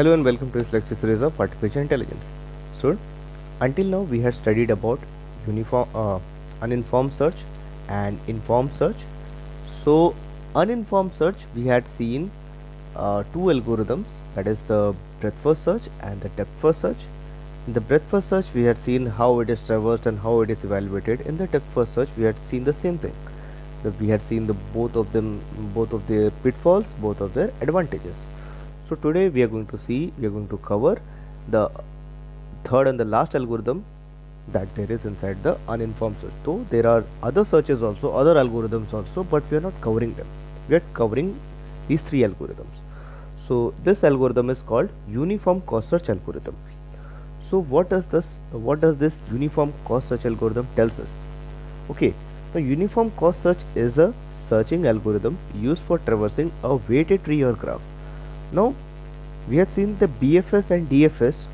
Hello and welcome to this lecture series of artificial intelligence. So, until now we had studied about uninformed search and informed search. So, uninformed search we had seen two algorithms, that is the breadth first search and the depth first search. In the breadth first search we had seen how it is traversed and how it is evaluated. In the depth first search we had seen the same thing. We had seen both of their pitfalls, both of their advantages. So today we are going to cover the third and the last algorithm that there is inside the uninformed search. So there are other searches also, other algorithms also, but we are not covering them. We are covering these three algorithms. So this algorithm is called uniform cost search algorithm. So what does this uniform cost search algorithm tells us? Okay, the uniform cost search is a searching algorithm used for traversing a weighted tree or graph. Now, we have seen the BFS and DFS,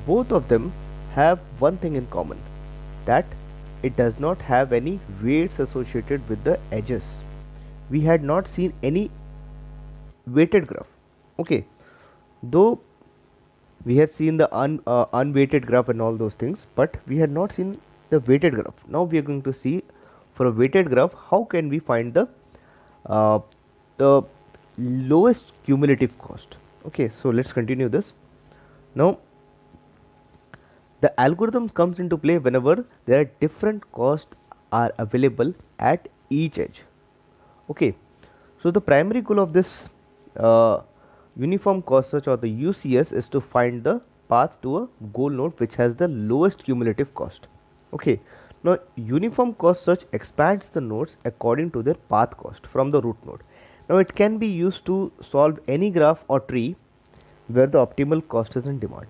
both of them have one thing in common, that it does not have any weights associated with the edges. We had not seen any weighted graph. Okay, though we had seen the unweighted graph and all those things, but we had not seen the weighted graph. Now we are going to see for a weighted graph how can we find the lowest cumulative cost. Okay, so let's continue this. Now the algorithm comes into play whenever there are different costs are available at each edge. Okay, so the primary goal of this uniform cost search, or the UCS, is to find the path to a goal node which has the lowest cumulative cost. Okay, now uniform cost search expands the nodes according to their path cost from the root node. Now it can be used to solve any graph or tree where the optimal cost is in demand.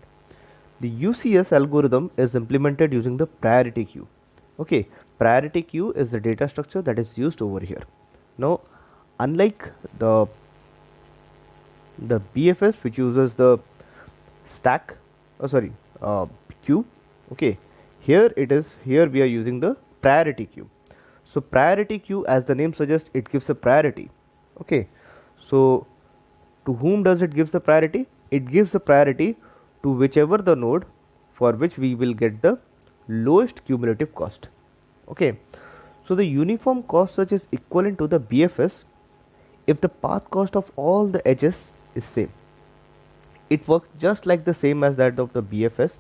The UCS algorithm is implemented using the priority queue. Okay, priority queue is the data structure that is used over here. Now, unlike the BFS, which uses the stack, queue. Okay, here we are using the priority queue. So priority queue, as the name suggests, it gives a priority. Okay, so to whom does it give the priority? It gives the priority to whichever the node for which we will get the lowest cumulative cost. Okay, so the uniform cost search is equivalent to the BFS if the path cost of all the edges is same. It works just like the same as that of the BFS,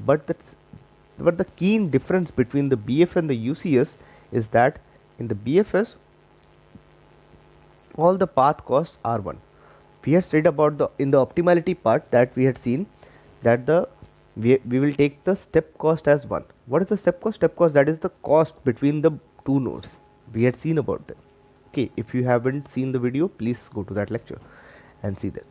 but the key difference between the BF and the UCS is that in the BFS all the path costs are 1. We had said about in the optimality part that we had seen that we will take the step cost as 1. What is the step cost? Step cost, that is the cost between the two nodes. We had seen about them. Okay, if you haven't seen the video, please go to that lecture and see that.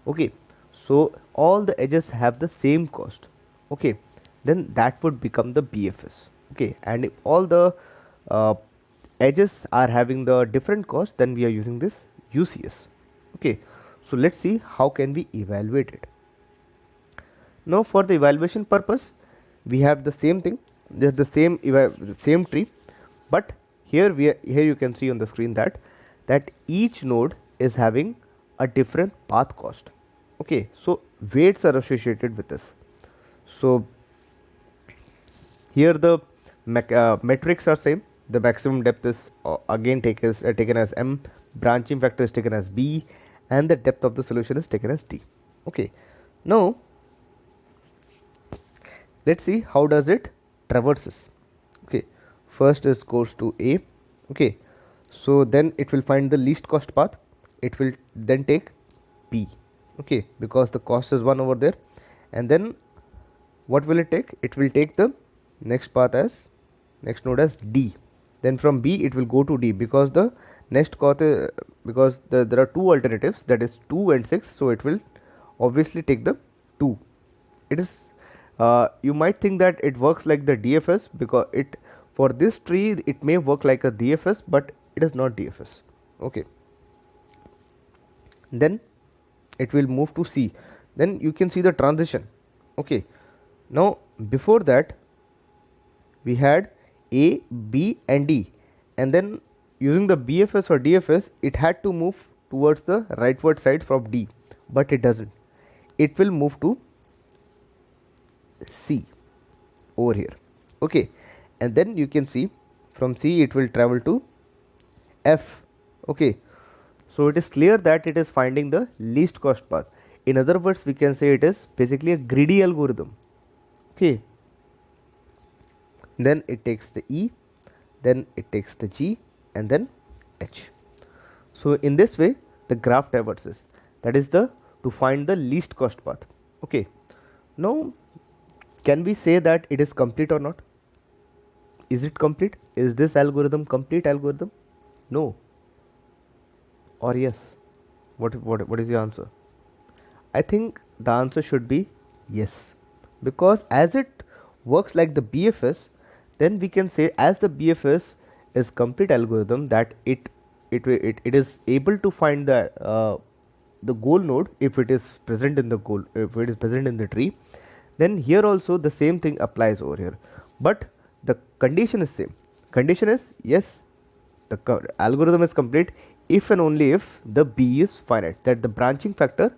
Okay, so all the edges have the same cost. Okay, then that would become the BFS. Okay, and if all the edges are having the different cost, then we are using this UCS. Okay, so let's see how can we evaluate it. Now for the evaluation purpose, we have the same thing, just the same tree, but here you can see on the screen that each node is having a different path cost. Okay, so weights are associated with this. So here the metrics are same. The maximum depth is again taken as M, branching factor is taken as B, and the depth of the solution is taken as D. Okay, now let's see how does it traverses. Okay, first is goes to A. Okay, so then it will find the least cost path. It will then take B. Okay, because the cost is 1 over there, and then what will it take? It will take the next node as D. Then from B it will go to D, because the next cost because there are two alternatives, that is 2 and 6, so it will obviously take the 2. It is you might think that it works like the DFS, because for this tree it may work like a DFS, but it is not DFS. Okay, then it will move to C. Then you can see the transition. Okay, now before that we had A, B and D, and then using the BFS or DFS it had to move towards the rightward side from D, but it doesn't. it will move to C over here. Okay, and then you can see from C it will travel to F. Okay, so it is clear that it is finding the least cost path. In other words, we can say it is basically a greedy algorithm. Okay, then it takes the E, then it takes the G, and then H. So in this way the graph traverses, that is the to find the least cost path. Okay, now can we say that it is complete or not? Is it complete? Is this algorithm complete algorithm? No or yes? What is your answer? I think the answer should be yes, because as it works like the BFS, then we can say as the BFS is complete algorithm, that it is able to find the goal node if it is present in the goal, if it is present in the tree. Then here also the same thing applies over here, but the condition is same. Condition is yes, the algorithm is complete if and only if the B is finite, that the branching factor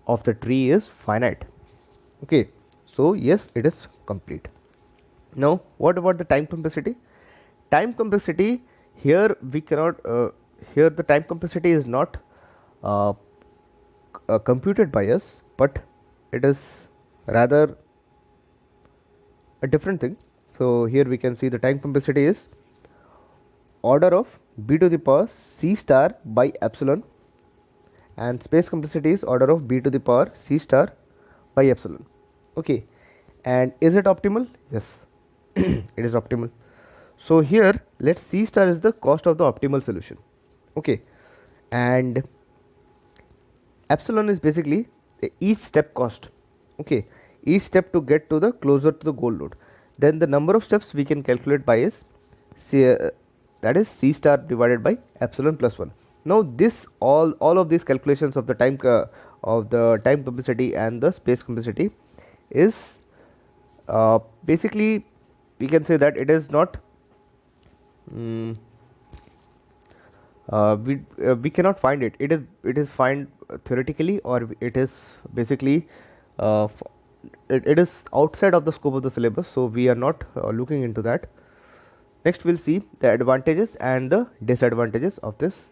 of the tree is finite. Okay, so yes, it is complete. Now what about the time complexity? Time complexity, here we cannot here the time complexity is not uh, computed by us, but it is rather a different thing. So here we can see the time complexity is order of b to the power c star by epsilon, and space complexity is order of b to the power c star by epsilon. Okay, and is it optimal? Yes, it is optimal. So here let's c star is the cost of the optimal solution. Okay, and epsilon is basically each step cost. Okay, each step to get to the closer to the goal node. Then the number of steps we can calculate by is c, that is c star divided by epsilon plus 1. Now this all of these calculations of the time complexity and the space complexity is basically we can say that it is not we cannot find it. It is find theoretically, or it is basically it is outside of the scope of the syllabus, so we are not looking into that. Next we'll see the advantages and the disadvantages of this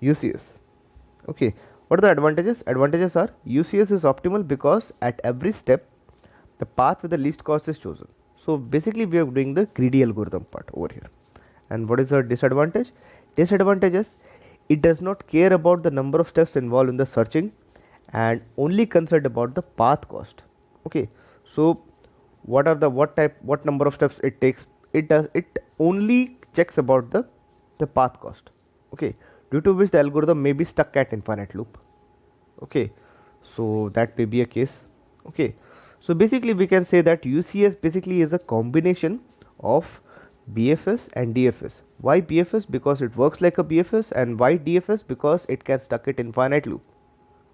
UCS. Okay, what are the advantages? Advantages are UCS is optimal because at every step the path with the least cost is chosen. So basically we are doing the greedy algorithm part over here. And what is the disadvantage? Disadvantage is it does not care about the number of steps involved in the searching and only concerned about the path cost. Okay, so what number of steps it takes? It only checks about the path cost. Okay, due to which the algorithm may be stuck at infinite loop. Okay, so that may be a case. Okay, so basically we can say that UCS basically is a combination of BFS and DFS. Why BFS? Because it works like a BFS, and why DFS? Because it can stuck it infinite loop.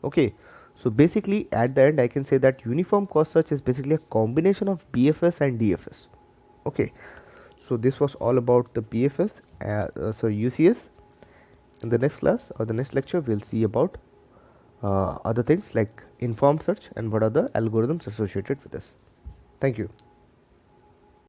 Okay, so basically at the end I can say that uniform cost search is basically a combination of BFS and DFS. Okay, so this was all about the BFS, so UCS. In the next class or the next lecture we'll see about other things like informed search and what are the algorithms associated with this. Thank you.